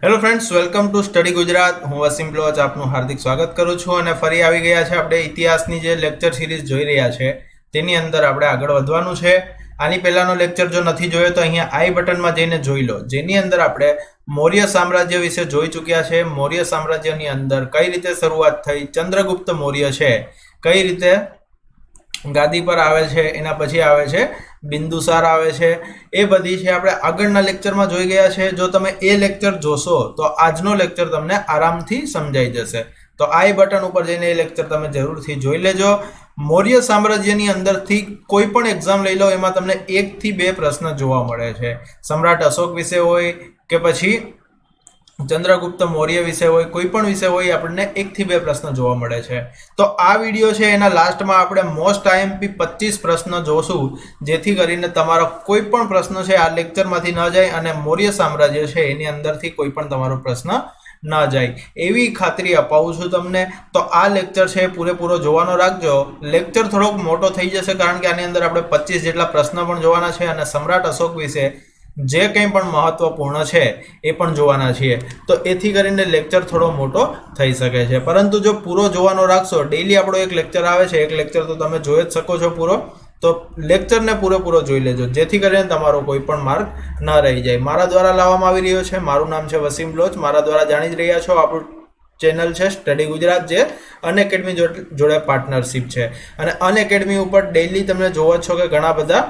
Hello friends, welcome to study Gujarat. હું વસીમ બ્લોચ આપનું હાર્દિક સ્વાગત કરું છું અને ફરી આવી ગયા છે આપણે ઇતિહાસની જે લેક્ચર સિરીઝ જોઈ રહ્યા છે તેની અંદર આપણે આગળ વધવાનું છે. આની પહેલાનો લેક્ચર જો નથી જોયો તો અહીંયા આઈ બટનમાં જઈને જોઈ લો, જેની અંદર આપણે મૌર્ય સામ્રાજ્ય વિશે જોઈ ચૂક્યા છે. મૌર્ય સામ્રાજ્યની અંદર કઈ રીતે શરૂઆત થઈ, ચંદ્રગુપ્ત મૌર્ય છે કઈ રીતે ગાદી પર આવે છે, એના પછી આવે છે બિંદુસાર આવે છે. એ બધી છે આપણે આગળના લેક્ચરમાં જોઈ ગયા છે. જો તમે એ લેક્ચર જોશો તો આજનો લેક્ચર તમને આરામથી સમજાઈ જશે. તો આઈ બટન ઉપર જઈને એ લેક્ચર તમે જરૂરથી જોઈ લેજો. મૌર્ય સામ્રાજ્યની અંદરથી કોઈ પણ એક્ઝામ લઈ લો, એમાં તમને 1 થી 2 પ્રશ્ન જોવા મળે છે. સમ્રાટ અશોક વિશે હોય કે પછી ચંદ્રગુપ્ત મૌર્ય વિશે હોય, કોઈ પણ વિષય હોય, આપણને 1 થી 2 પ્રશ્ન જોવા મળે છે. તો આ વિડીયો છે એના લાસ્ટમાં આપણે મોસ્ટ આઈએમપી 25 પ્રશ્ન જોશું, જેથી કરીને તમારો કોઈ પણ પ્રશ્ન છે આ લેક્ચરમાંથી ન જાય અને મૌર્ય સામ્રાજ્ય છે એની અંદરથી કોઈ પણ તમારો પ્રશ્ન ન જાય એવી ખાતરી અપાવું છું તમને. તો આ લેક્ચર છે પૂરેપૂરો જોવાનો રાખજો. લેક્ચર થોડોક મોટો થઈ જશે કારણ કે આની અંદર આપણે 25 જેટલા પ્રશ્ન પણ જોવાના છે અને સમ્રાટ અશોક વિશે જે કંઈ પણ મહત્વપૂર્ણ છે એ પણ જોવાના છીએ. તો એથી કરીને લેક્ચર થોડો મોટો થઈ શકે છે, પરંતુ જો પૂરો જોવાનો રાખશો, ડેઈલી આપણો એક લેક્ચર આવે છે, એક લેક્ચર તો તમે જોઈ જ શકો છો પૂરો, તો લેક્ચરને પૂરેપૂરો જોઈ લેજો, જેથી કરીને તમારો કોઈ પણ માર્ક ન રહી જાય. મારા દ્વારા લાવવામાં આવી રહ્યો છે. મારું નામ છે વસીમ બ્લોચ. મારા દ્વારા જાણી જ રહ્યા છો આપણું ચેનલ છે સ્ટડી ગુજરાત, જે અનએકેડમી જોડે પાર્ટનરશિપ છે. અને અનએકેડમી ઉપર ડેઈલી તમે જોવો છો કે ઘણા બધા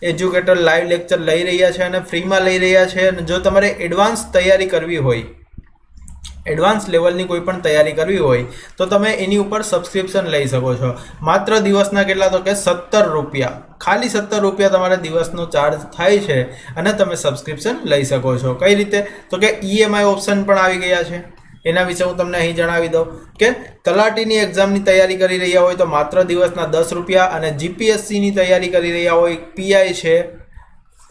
એજ્યુકેટર લાઈવ લેક્ચર લઈ રહ્યા છે અને ફ્રીમાં લઈ રહ્યા છે. અને જો તમારે એડવાન્સ તૈયારી કરવી હોય, એડવાન્સ લેવલની કોઈ પણ તૈયારી કરવી હોય તો તમે એની ઉપર સબસ્ક્રિપ્શન લઈ શકો છો. માત્ર દિવસના કેટલા, તો કે 17 રૂપિયા, ખાલી 17 રૂપિયા તમારે દિવસનો ચાર્જ થાય છે અને તમે સબસ્ક્રિપ્શન લઈ શકો છો. કઈ રીતે, તો કે EMI ઓપ્શન પણ આવી ગયા છે. એના વિશે હું તમને અહીં જણાવી દઉં કે તલાટીની એક્ઝામની તૈયારી કરી રહ્યા હોય તો માત્ર દિવસના 10 રૂપિયા, અને GPSCની તૈયારી કરી રહ્યા હોય, PI છે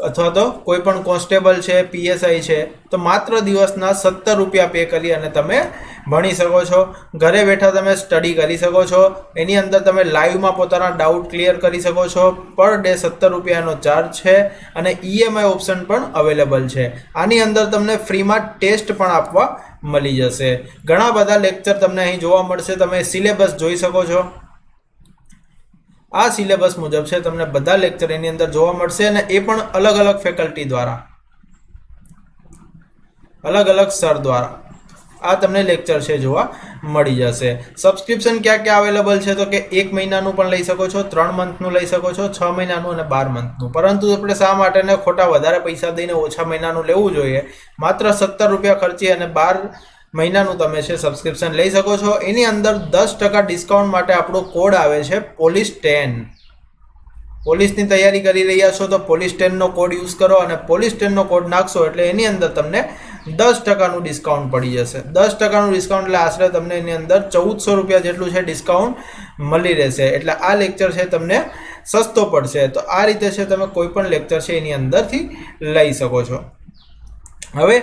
અથવા તો કોઈ પણ કોન્સ્ટેબલ છે, PSI છે, તો માત્ર દિવસના 17 રૂપિયા પે કરી અને તમે ભણી શકો છો. ઘરે બેઠા તમે સ્ટડી કરી શકો છો. એની અંદર તમે લાઈવમાં પોતાના ડાઉટ ક્લિયર કરી શકો છો. પર ડે 17 રૂપિયાનો ચાર્જ છે અને EMI ઓપ્શન પણ અવેલેબલ છે. આની અંદર તમને ફ્રીમાં ટેસ્ટ પણ આપવા મળી જશે. ઘણા બધા લેક્ચર તમને અહીં જોવા મળશે. તમે સિલેબસ જોઈ શકો છો. આ સિલેબસ મુજબ છે, તમને બધા લેક્ચર એની અંદર જોવા મળશે અને એ પણ અલગ અલગ ફેકલ્ટી દ્વારા, અલગ અલગ સર દ્વારા આ તમને લેક્ચર છે જોવા મળી જશે. સબસ્ક્રિપ્શન ક્યાં ક્યાં અવેલેબલ છે, તો કે 1 મહિનાનું પણ લઈ શકો છો, 3 મંથનું લઈ શકો છો, 6 મહિનાનું અને 12 મંથનું. પરંતુ આપણે શા માટે ને ખોટા વધારે પૈસા દઈને ઓછા મહિનાનું લેવું જોઈએ? માત્ર 17 રૂપિયા ખર્ચી અને 12 મહિનાનું તમે છે સબસ્ક્રિપ્શન લઈ શકો છો. એની અંદર 10% ડિસ્કાઉન્ટ માટે આપણો કોડ આવે છે POLICE10. પોલીસની તૈયારી કરી રહ્યા છો તો POLICE10નો કોડ યુઝ કરો અને POLICE10નો કોડ નાખશો એટલે એની અંદર તમને 10%નું ડિસ્કાઉન્ટ પડી જશે. 10%નું ડિસ્કાઉન્ટ એટલે આશરે તમને એની અંદર 1400 રૂપિયા જેટલું છે ડિસ્કાઉન્ટ મળી રહેશે. એટલે આ લેક્ચર છે તમને સસ્તો પડશે. તો આ રીતે છે તમે કોઈ પણ લેક્ચર છે એની અંદરથી લઈ શકો છો. હવે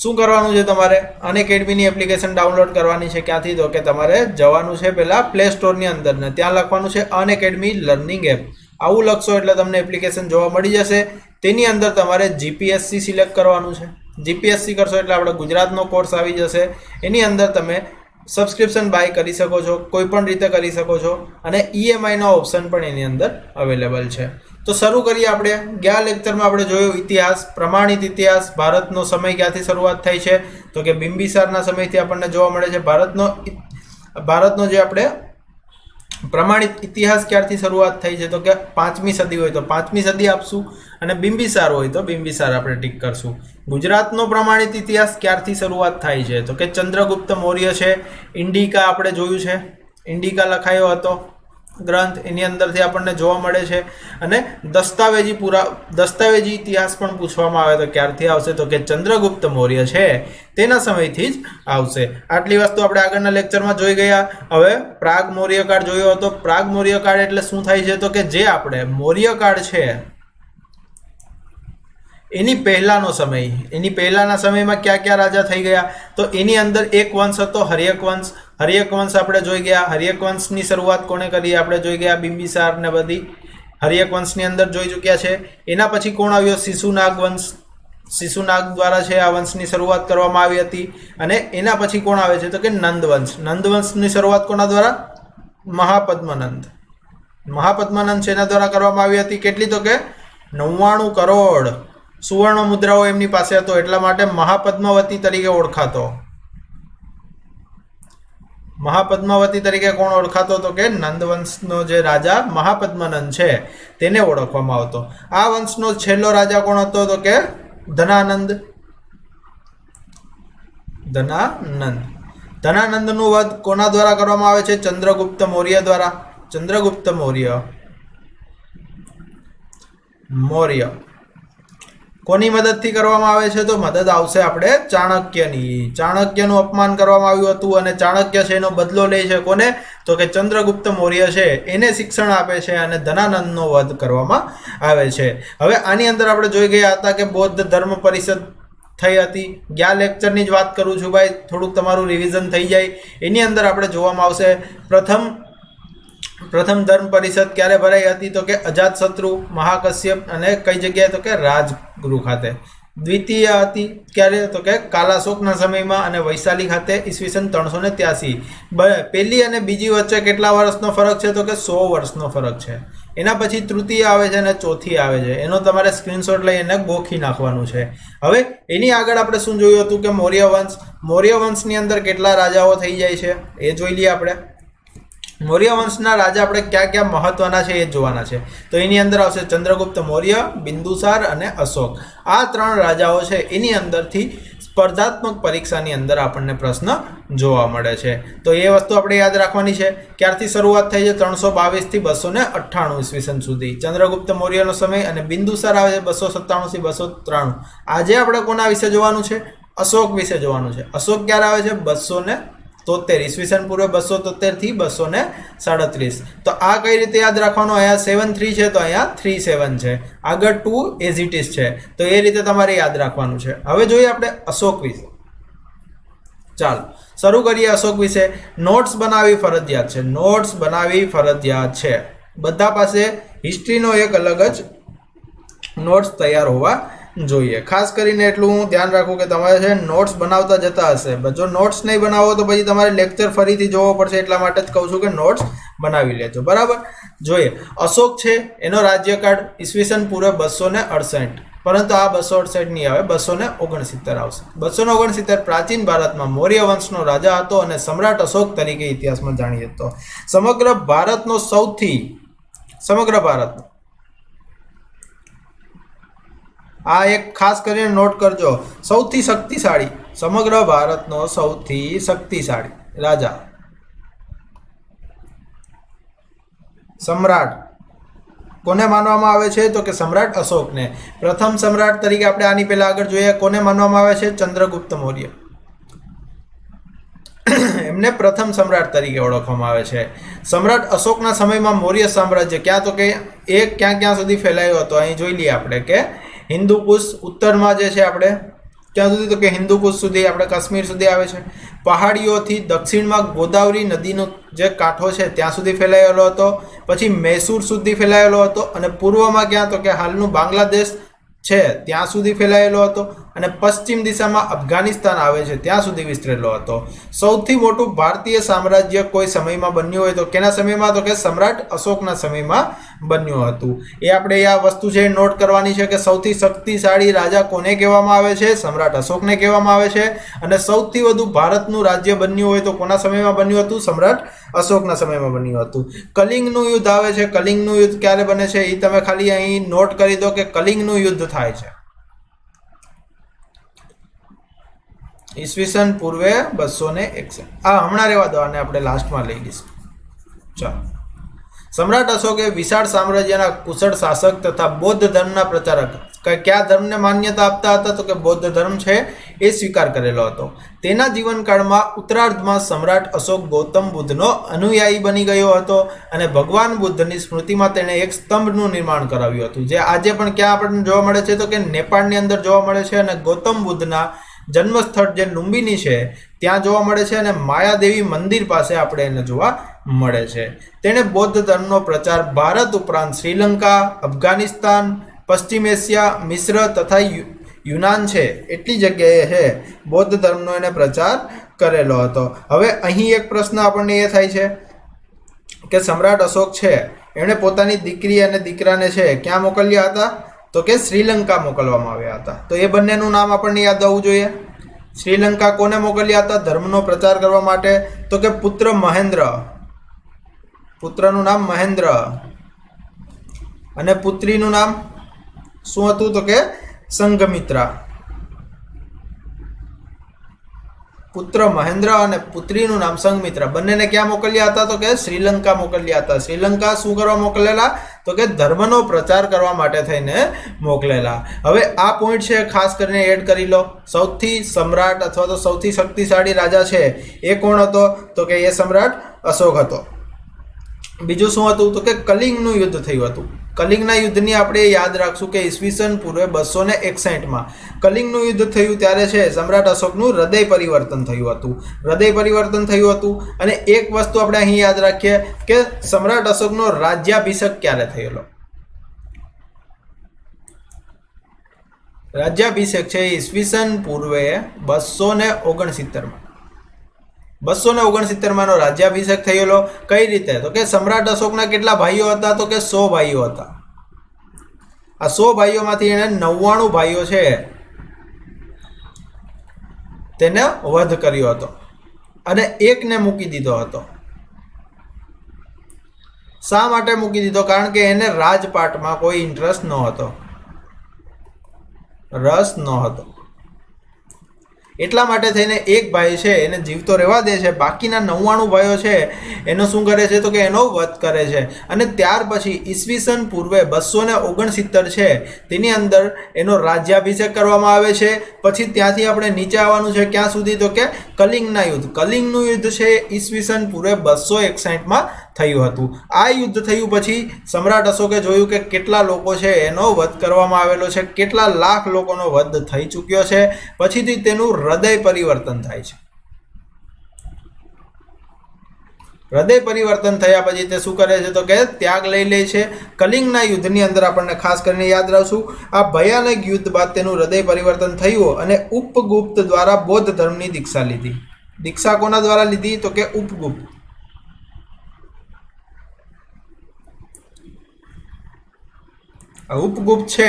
શું કરવાનું છે, તમારે અનએકેડમીની એપ્લિકેશન ડાઉનલોડ કરવાની છે. ક્યાંથી, તો કે તમારે જવાનું છે પહેલાં પ્લે સ્ટોરની અંદર ને ત્યાં લખવાનું છે અનએકેડમી લર્નિંગ એપ. આવું લખશો એટલે તમને એપ્લિકેશન જોવા મળી જશે. તેની અંદર તમારે GPSC સિલેક્ટ કરવાનું છે. GPSC કરશો એટલે આપણે ગુજરાતનો કોર્સ આવી જશે. એની અંદર તમે સબસ્ક્રિપ્શન બાય કરી શકો છો, કોઈ પણ રીતે કરી શકો છો, અને EMIનો ઓપ્શન પણ એની અંદર અવેલેબલ છે. તો શરૂ કરીએ આપણે. ગયા લેક્ચરમાં આપણે જોયું ઇતિહાસ, પ્રમાણિત ઇતિહાસ. ભારતનો સમય ક્યાંથી શરૂઆત થઈ છે, તો કે બિંબિસારના સમયથી આપણને જોવા મળે છે. ભારતનો જે આપણે પ્રમાણિત ઇતિહાસ ક્યારથી શરૂઆત થઈ છે, તો કે 5મી સદી હોય તો 5મી સદી આપશું, અને બિંબિસાર હોય તો બિંબિસાર આપણે ટીક કરશું. ગુજરાતનો પ્રમાણિત ઇતિહાસ ક્યારથી શરૂઆત થાય છે, તો કે ચંદ્રગુપ્ત મૌર્ય છે. ઇન્ડિકા આપણે જોયું છે, ઇન્ડિકા લખાયો હતો ગ્રંથ, એની અંદરથી આપણને જોવા મળે છે. અને દસ્તાવેજી ઇતિહાસ પણ પૂછવામાં આવે તો ક્યારથી આવશે, તો કે ચંદ્રગુપ્ત મૌર્ય છે તેના સમયથી જ આવશે. આટલી વસ્તુ આપણે આગળના લેક્ચરમાં જોઈ ગયા. હવે પ્રાગ મૌર્યકાળ જોયો હતો. પ્રાગ મૌર્યકાળ એટલે શું થાય છે, તો કે જે આપણે મૌર્યકાળ છે એની પહેલાનો સમય, એની પહેલાના સમયમાં ક્યાં ક્યાં રાજા થઈ ગયા, તો એની અંદર એક વંશ હતો હર્યક વંશ. હર્યક વંશ આપણે જોઈ ગયા. હર્યક વંશની શરૂઆત કોણે કરી આપણે જોઈ ગયા, બિંબિસાર ને બધી હર્યક વંશની અંદર જોઈ ચૂક્યા છે. એના પછી કોણ આવ્યો, શિશુનાગ વંશ. શિશુનાગ દ્વારા છે આ વંશની શરૂઆત કરવામાં આવી હતી. અને એના પછી કોણ આવે છે તો કે નંદવંશ. નંદવંશની શરૂઆત કોના દ્વારા? મહાપદ્મનંદ. મહાપદ્મનંદ છે એના દ્વારા કરવામાં આવી હતી. કેટલી તો કે 99 કરોડ સુવર્ણ મુદ્રાઓ એમની પાસે હતો, એટલા માટે મહાપદ્માવતી તરીકે ઓળખાતો. મહાપદ્માવતી તરીકે કોણ ઓળખાતો તો કે નંદવંશનો જે રાજા મહાપદ્મનંદ છે તેને ઓળખવામાં આવતો. આ વંશનો છેલ્લો રાજા કોણ હતો તો કે ધનાનંદ. ધનાનંદનું વધ કોના દ્વારા કરવામાં આવે છે? ચંદ્રગુપ્ત મૌર્ય દ્વારા. ચંદ્રગુપ્ત મૌર્ય કોની મદદથી કરવામાં આવે છે? તો મદદ આવશે આપણે ચાણક્યની. ચાણક્યનું અપમાન કરવામાં આવ્યું હતું અને ચાણક્ય છે એનો બદલો લે છે. કોને? તો કે ચંદ્રગુપ્ત મૌર્ય છે એને શિક્ષણ આપે છે અને ધનાનંદનો વધ કરવામાં આવે છે. હવે આની અંદર આપણે જોઈ ગયા હતા કે બૌદ્ધ ધર્મ પરિષદ થઈ હતી. ગયા લેક્ચરની જ વાત કરું છું ભાઈ, થોડુંક તમારું રિવિઝન થઈ જાય. એની અંદર આપણે જોવામાં આવશે પ્રથમ ધર્મ પરિષદ ક્યારે ભરાઈ હતી તો કે અજાતશત્રુ, મહાકશ્યપ અને કઈ જગ્યાએ તો કે રાજગૃહ ખાતે. દ્વિતીય હતી ક્યારે તો કે કાલાશોકના સમયમાં અને વૈશાલી ખાતે ઈસવીસન 383. પહેલી અને બીજી વચ્ચે કેટલા વર્ષનો ફરક છે તો કે 100 વર્ષનો ફરક છે. એના પછી તૃતીય આવે છે અને ચોથી આવે છે. એનો તમારે સ્ક્રીનશોટ લઈ એને ગોખી નાખવાનું છે. હવે એની આગળ આપણે શું જોયું હતું કે મૌર્ય વંશ. મૌર્ય વંશની અંદર કેટલા રાજાઓ થઈ જાય છે એ જોઈ લઈએ આપણે. મૌર્ય વંશના રાજા આપણે ક્યાં ક્યાં મહત્વના છે એ જોવાના છે. તો એની અંદર આવશે ચંદ્રગુપ્ત મૌર્ય, બિંદુસાર અને અશોક. આ 3 રાજાઓ છે એની અંદરથી સ્પર્ધાત્મક પરીક્ષાની અંદર આપણને પ્રશ્ન જોવા મળે છે. તો એ વસ્તુ આપણે યાદ રાખવાની છે. ક્યારથી શરૂઆત થઈ છે? 322 થી 298 ઈસવીસન સુધી ચંદ્રગુપ્ત મૌર્યનો સમય, અને બિંદુસાર આવે છે 297 થી 293. આજે આપણે કોના વિશે જોવાનું છે? અશોક વિશે જોવાનું છે. અશોક ક્યારે આવે છે? 273 ઈસવીસન પૂર્વે 273 થી 237. તો આ કઈ રીતે યાદ રાખવાનું? અહીંયા 73 છે તો અહીંયા 37 છે, આગળ 2 એઝ ઇટ ઇઝ છે. તો એ રીતે તમારે યાદ રાખવાનું છે. હવે જોઈએ આપણે અશોક વિશે. ચાલો શરૂ કરીએ અશોક વિશે. નોટ્સ બનાવવી ફરજિયાત છે. નોટ્સ બનાવવી ફરજિયાત છે. બધા પાસે હિસ્ટ્રીનો એક અલગ જ નોટ્સ તૈયાર હોવા જોઈએ. ખાસ કરીને એટલું હું ધ્યાન રાખું કે તમારે છે નોટ્સ બનાવતા જતા હશે. જો નોટ્સ નહીં બનાવો તો પછી તમારે લેક્ચર ફરીથી જોવો પડશે. એટલા માટે જ કહું છું કે નોટ્સ બનાવી લેજો. બરાબર. જોઈએ અશોક છે એનો રાજ્યકાળ ઈસવીસન પૂર્વે 268, પરંતુ આ 268 નહીં આવે, 269 આવશે. 269 પ્રાચીન ભારતમાં મૌર્ય વંશનો રાજા હતો અને સમ્રાટ અશોક તરીકે ઇતિહાસમાં જાણીતો હતો. સમગ્ર ભારતનો આ એક ખાસ કરીને નોટ કરજો, સૌથી શક્તિશાળી, સમગ્ર ભારતનો સૌથી શક્તિશાળી રાજા સમ્રાટ કોને માનવામાં આવે છે? તો કે સમ્રાટ અશોકને. પ્રથમ સમ્રાટ તરીકે આપણે આની પહેલા આગળ જોઈએ કોને માનવામાં આવે છે? ચંદ્રગુપ્ત મૌર્ય. એમને પ્રથમ સમ્રાટ તરીકે ઓળખવામાં આવે છે. સમ્રાટ અશોકના સમયમાં મૌર્ય સામ્રાજ્ય ક્યાં તો કે ક્યાં સુધી ફેલાયો હતો? અહીં જોઈ લઈએ આપણે કે હિન્દુકુશ ઉત્તરમાં જે છે આપણે ક્યાં સુધી તો કે હિન્દુકુશ સુધી, આપણે કાશ્મીર સુધી આવે છે. પહાડીઓથી દક્ષિણમાં ગોદાવરી નદીનો જે કાંઠો છે ત્યાં સુધી ફેલાયેલો હતો. પછી મૈસૂર સુધી ફેલાયેલો હતો અને પૂર્વમાં ક્યાં તો કે હાલનું બાંગ્લાદેશ છે ત્યાં સુધી ફેલાયેલો હતો અને પશ્ચિમ દિશામાં અફઘાનિસ્તાન આવે છે ત્યાં સુધી વિસ્તરેલો હતો. સૌથી મોટું ભારતીય સામ્રાજ્ય કોઈ સમયમાં બન્યું હોય તો કેના સમયમાં? તો કે સમ્રાટ અશોકના સમયમાં બન્યું હતું. એ આપણે આ વસ્તુ છે નોટ કરવાની છે કે સૌથી શક્તિશાળી રાજા કોને કહેવામાં આવે છે? સમ્રાટ અશોકને કહેવામાં આવે છે. અને સૌથી વધુ ભારતનું રાજ્ય બન્યું હોય તો કોના સમયમાં બન્યું હતું? સમ્રાટ અશોકના સમયમાં બન્યું હતું. કલિંગનું યુદ્ધ આવે છે. કલિંગનું યુદ્ધ ક્યારે બને છે એ તમે ખાલી અહીં નોટ કરી દો કે કલિંગનું યુદ્ધ થાય છે ઈસવીસન પૂર્વે 261. હમણાં રહેવા દો, આને આપણે લાસ્ટમાં લઈ લઈશું. ચાલો. સમ્રાટ અશોકે વિશાળ સામ્રાજ્યના કુશળ શાસક તથા બૌદ્ધ ધર્મના પ્રચારક. કયા ધર્મને માન્યતા આપતા હતા? તો કે બૌદ્ધ ધર્મ છે એ સ્વીકાર કરેલો હતો. તેના જીવનકાળમાં ઉત્તરાર્ધમાં સમ્રાટ અશોક ગૌતમ બુદ્ધનો અનુયાયી બની ગયો હતો અને ભગવાન બુદ્ધની સ્મૃતિમાં તેણે એક સ્તંભનું નિર્માણ કરાવ્યું હતું, જે આજે પણ ક્યાં આપણને જોવા મળે છે? તો કે નેપાળની અંદર જોવા મળે છે. અને ગૌતમ બુદ્ધના જન્મસ્થળ જે લુંબિની છે ત્યાં જોવા મળે છે અને માયાદેવી મંદિર પાસે આપણે એને જોવા મળે છે. તેણે બૌદ્ધ ધર્મનો પ્રચાર ભારત ઉપરાંત શ્રીલંકા, અફઘાનિસ્તાન, પશ્ચિમ એશિયા, મિશ્ર તથા યુનાન છે એટલી જગ્યાએ છે બૌદ્ધ ધર્મનો એને પ્રચાર કરેલો હતો. હવે અહીં એક પ્રશ્ન આપણને એ થાય છે કે સમ્રાટ અશોક છે એમણે પોતાની દીકરી અને દીકરાને છે ક્યાં મોકલ્યા હતા? તો કે શ્રીલંકા મોકલવામાં આવ્યા હતા. તો એ બંનેનું નામ આપણને યાદ આવવું જોઈએ. શ્રીલંકા કોને મોકલ્યા હતા ધર્મનો પ્રચાર કરવા માટે? તો કે પુત્ર મહેન્દ્ર, પુત્રનું નામ મહેન્દ્ર અને પુત્રીનું નામ શું હતું? તો કે સંઘમિત્રા. પુત્ર મહેન્દ્ર અને પુત્રીનું નામ સંઘમિત્રા, બંનેને ક્યાં મોકલ્યા હતા? તો કે શ્રીલંકા મોકલ્યા હતા. શ્રીલંકા શું કરવા મોકલેલા? તો કે ધર્મનો પ્રચાર કરવા માટે થઈને મોકલેલા. હવે આ પોઈન્ટ છે ખાસ કરીને એડ કરી લો. સૌથી સમ્રાટ અથવા તો સૌથી શક્તિશાળી રાજા છે એ કોણ હતો? તો કે એ સમ્રાટ અશોક હતો. બીજું શું હતું? તો કે કલિંગનું યુદ્ધ થયું હતું. કલિંગના યુદ્ધની આપણે યાદ રાખશું કે ઈસવીસન પૂર્વે 261માં કલિંગનું યુદ્ધ થયું ત્યારે છે સમ્રાટ અશોકનું હૃદય પરિવર્તન થયું હતું. હૃદય પરિવર્તન થયું હતું. અને એક વસ્તુ આપણે અહીં યાદ રાખીએ કે સમ્રાટ અશોકનો રાજ્યાભિષેક ક્યારે થયેલો? રાજ્યાભિષેક છે ઈસવીસન પૂર્વે 269માં. 269માં નો રાજ્યાભિષેક થયેલો. કઈ રીતે? તો કે સમ્રાટ અશોકના કેટલા ભાઈઓ હતા? તો કે 100 ભાઈઓ હતા. આ 100 ભાઈઓમાંથી એને 99 ભાઈઓ છે તેને વધ કર્યો હતો અને એકને મૂકી દીધો હતો. શા માટે મૂકી દીધો? કારણ કે એને રાજપાટમાં કોઈ ઇન્ટરેસ્ટ ન હતો, રસ ન હતો. એટલા માટે થઈને એક ભાઈ છે એને જીવતો રહેવા દે છે, બાકીના 99 ભાઈઓ છે એનો શું કરે છે? તો કે એનો વધ કરે છે. અને ત્યાર પછી ઈસવીસન પૂર્વે 269 છે તેની અંદર એનો રાજ્યાભિષેક કરવામાં આવે છે. પછી ત્યાંથી આપણે નીચે આવવાનું છે ક્યાં સુધી? તો કે કલિંગના યુદ્ધ. કલિંગનું યુદ્ધ છે ઈસવીસન પૂર્વે 261માં થયું હતું. આ યુદ્ધ થયું પછી સમ્રાટ અશોકે જોયું કે કેટલા લોકો છે એનો વધ કરવામાં આવેલો છે, કેટલા લાખ લોકોનો વધ થઈ ચૂક્યો છે. પછીથી તેનું હૃદય પરિવર્તન થાય છે. હૃદય પરિવર્તન થયા પછી તે શું કરે છે? તો કે ત્યાગ લઈ લે છે. કલિંગના યુદ્ધની અંદર આપણને ખાસ કરીને યાદ રાખશું આ ભયાનક યુદ્ધ બાદ તેનું હૃદય પરિવર્તન થયું અને ઉપગુપ્ત દ્વારા બૌદ્ધ ધર્મની દીક્ષા લીધી. દીક્ષા કોના દ્વારા લીધી? તો કે ઉપગુપ્ત. ઉપગુપ્ત છે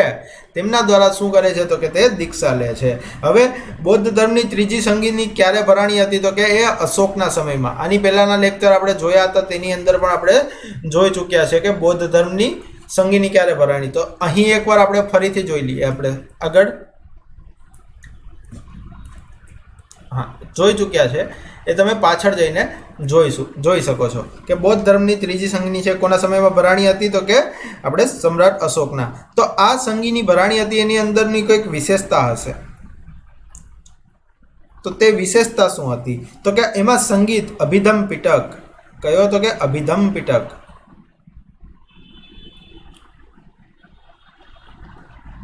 તેમના દ્વારા શું કરે છે? તો કે તે દીક્ષા લે છે. હવે બૌદ્ધ ધર્મની ત્રીજી સંગીની ક્યારે ભરાણી હતી? તો કે એ અશોકના સમયમાં. આની પહેલાના લેક્ચર આપણે જોયા હતા તેની અંદર પણ આપણે જોઈ ચૂક્યા છે કે બૌદ્ધ ધર્મની સંગીની ક્યારે ભરાણી. તો અહીં એકવાર આપણે ફરીથી જોઈ લઈએ. આપણે આગળ જોઈ ચૂક્યા છે એ તમે પાછળ જઈને જોઈ શકો છો કે બૌદ્ધ ધર્મની ત્રીજી સંગીની છે કોના સમયમાં ભરાણી હતી? તો કે આપણે સમ્રાટ અશોકના. તો આ સંગીની ભરાણી હતી એની અંદરની કોઈક વિશેષતા હશે. તો તે વિશેષતા શું હતી? તો કે એમાં સંગીત અભિધમ પિટક. કયો? તો કે અભિધમ પિટક.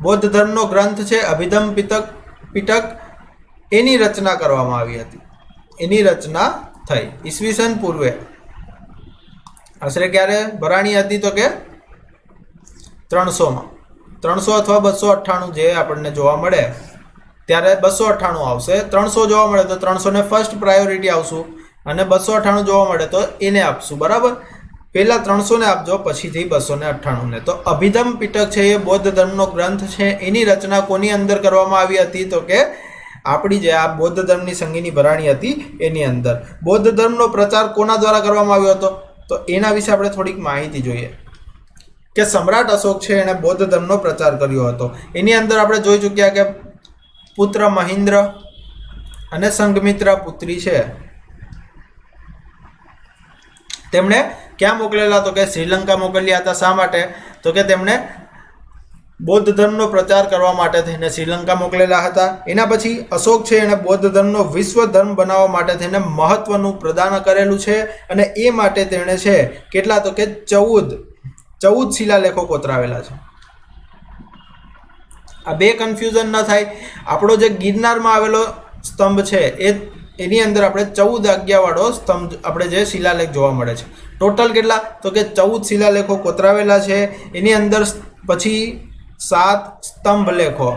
બૌદ્ધ ધર્મનો ગ્રંથ છે અભિધમ પિટક એની રચના કરવામાં આવી હતી. એની રચના થઈ ઈસવીસન પૂર્વે આશરે ક્યારે ભરાણી હતી? તો કે 300માં. 300 અથવા 298 જે આપણને જોવા મળે ત્યારે 298 આવશે. 300 જોવા મળે તો 300 ને ફર્સ્ટ પ્રાયોરિટી આવશું અને 298 જોવા મળે તો એને આપશું. બરાબર, પહેલા 300 ને આપજો પછીથી 298 ને. તો અભિધમ પિટક છે એ બૌદ્ધ ધર્મનો ગ્રંથ છે. એની રચના કોની અંદર કરવામાં આવી હતી? તો કે આપણી જે આ બૌદ્ધ ધર્મની સંગીની ભરાણી હતી એની અંદર. બૌદ્ધ ધર્મનો પ્રચાર કોના દ્વારા કરવામાં આવ્યો હતો? તો એના વિશે આપણે થોડીક માહિતી જોઈએ કે સમ્રાટ અશોક છે એણે બૌદ્ધ ધર્મનો પ્રચાર કર્યો હતો. એની અંદર આપણે જોઈ ચૂક્યા કે પુત્ર મહેન્દ્ર અને સંઘમિત્રા પુત્રી છે તેમણે ક્યાં મોકલેલા? તો કે શ્રીલંકા મોકલ્યા હતા. શા માટે? તો કે તેમણે બૌદ્ધ ધર્મનો પ્રચાર કરવા માટે થઈને શ્રીલંકા મોકલેલા હતા. એના પછી અશોક છે એણે બૌદ્ધ ધર્મનો વિશ્વ ધર્મ બનાવવા માટે થઈને મહત્વનું પ્રદાન કરેલું છે અને એ માટે તેણે છે કેટલા? તો કે 14 શિલાલેખો કોતરાવેલા છે. આ બે કન્ફ્યુઝન ન થાય. આપણો જે ગિરનારમાં આવેલો સ્તંભ છે એની અંદર આપણે 14 આજ્ઞાવાળો સ્તંભ આપણે જે શિલાલેખ જોવા મળે છે. ટોટલ કેટલા? તો કે 14 શિલાલેખો કોતરાવેલા છે. એની અંદર પછી 7 સ્તંભ લેખો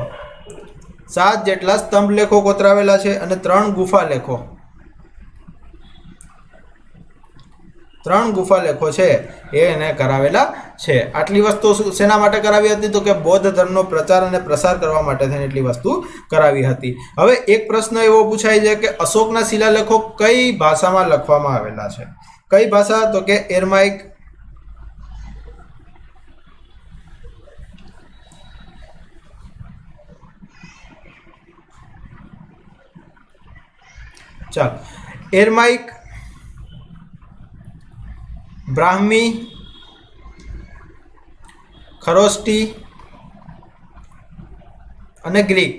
7 જેટલા સ્તંભ લેખો કોતરાવેલા છે અને 3 ગુફા લેખો 3 ગુફા લેખો છે એને કરાવેલા છે. આટલી વસ્તુ શેના માટે કરાવી હતી? તો કે બૌદ્ધ ધર્મનો પ્રચાર અને પ્રસાર કરવા માટે થઈને એટલી વસ્તુ કરાવી હતી. હવે એક પ્રશ્ન એવો પૂછાય છે કે અશોકના શિલાલેખો કઈ ભાષામાં લખવામાં આવેલા છે? કઈ ભાષા? તો કે એરમાઇક, ચાલો, એરમાઇક, બ્રાહ્મી, ખરોષ્ટી અને ગ્રીક.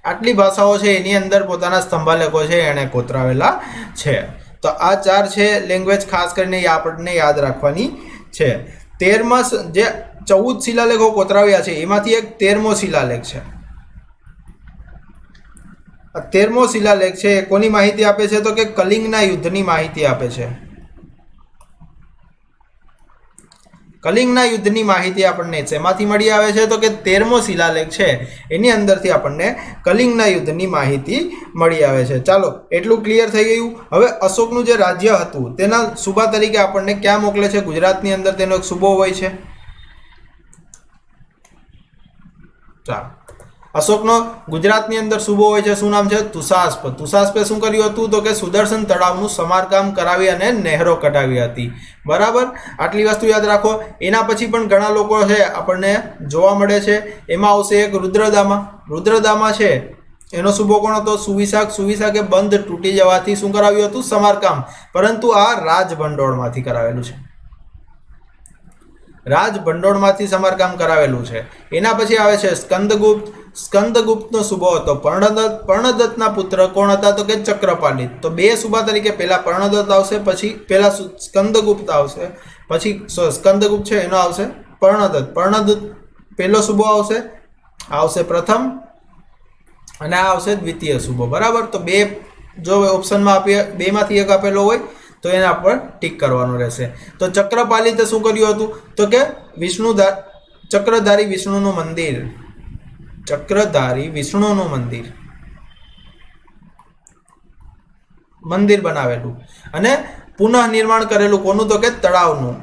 આટલી ભાષાઓ છે એની અંદર પોતાના સ્તંભાલેખો છે એને કોતરાવેલા છે. તો આ 4 છે લેંગ્વેજ ખાસ કરીને આપણને યાદ રાખવાની છે. 13માં જે 14 શિલાલેખો કોતરાવ્યા છે એમાંથી એક 13મો શિલાલેખ છે. 13મો શિલાલેખ છે એ કોની માહિતી આપે છે? તો કે કલિંગના યુદ્ધની માહિતી આપે છે. કલિંગના યુદ્ધની માહિતી આપણને શેમાંથી મળી આવે છે? તો કે 13મો શિલાલેખ છે એની અંદરથી આપણને કલિંગના યુદ્ધની માહિતી મળી આવે છે. ચાલો, એટલું ક્લિયર થઈ ગયું. હવે અશોકનું જે રાજ્ય હતું તેના સુબા તરીકે આપણને ક્યાં મોકલે છે? ગુજરાતની અંદર તેનો એક સુબો હોય છે. ચાલો, અશોકનો ગુજરાતની અંદર સુબો હોય છે. શું નામ છે? તુષાસ્પ. તુષાસ્પે શું કર્યું હતું? તો કે સુદર્શન તળાવનું સમારકામ કરાવી અને નહેરો કઢાવી હતી. બરાબર, આટલી વસ્તુ યાદ રાખો. એના પછી પણ ઘણા લોકો છે આપણને જોવા મળે છે. એમાં આવશે એક રુદ્રદામા. રુદ્રદામા છે એનો સુબો કોણ હતો? સુવિશાખ. સુવિશાખે બંધ તૂટી જવાથી શું કરાવ્યું હતું? સમારકામ. પરંતુ આ રાજભંડોળમાંથી કરાવેલું છે. રાજભંડોળમાંથી સમારકામ કરાવેલું છે. એના પછી આવે છે સ્કંદગુપ્ત. સ્કંદગુપ્તનો સુબો હતો પર્ણદત્ત. પર્ણદત્તના પુત્ર કોણ હતા? તો કે ચક્રપાલિત. તો બે સુબા તરીકે પહેલા પર્ણદત્ત આવશે, પછી પહેલા સ્કંદગુપ્ત આવશે, પછી સ્કંદગુપ્ત છે એનો આવશે પર્ણદત્ત. પર્ણદત્ત પહેલો સુબો આવશે પ્રથમ, અને આ આવશે દ્વિતીય સુબો. બરાબર, તો બે જો ઓપ્શનમાં આપીએ, બેમાંથી એક આપેલો હોય તો એના પર ટીક કરવાનું રહેશે. તો ચક્રપાલિતે શું કર્યું હતું? તો કે ચક્રધારી વિષ્ણુનું મંદિર. ચક્રધારી વિષ્ણુનું મંદિર બનાવેલું અને પુનઃ નિર્માણ કરેલું. કોનું? તો કે તળાવનું.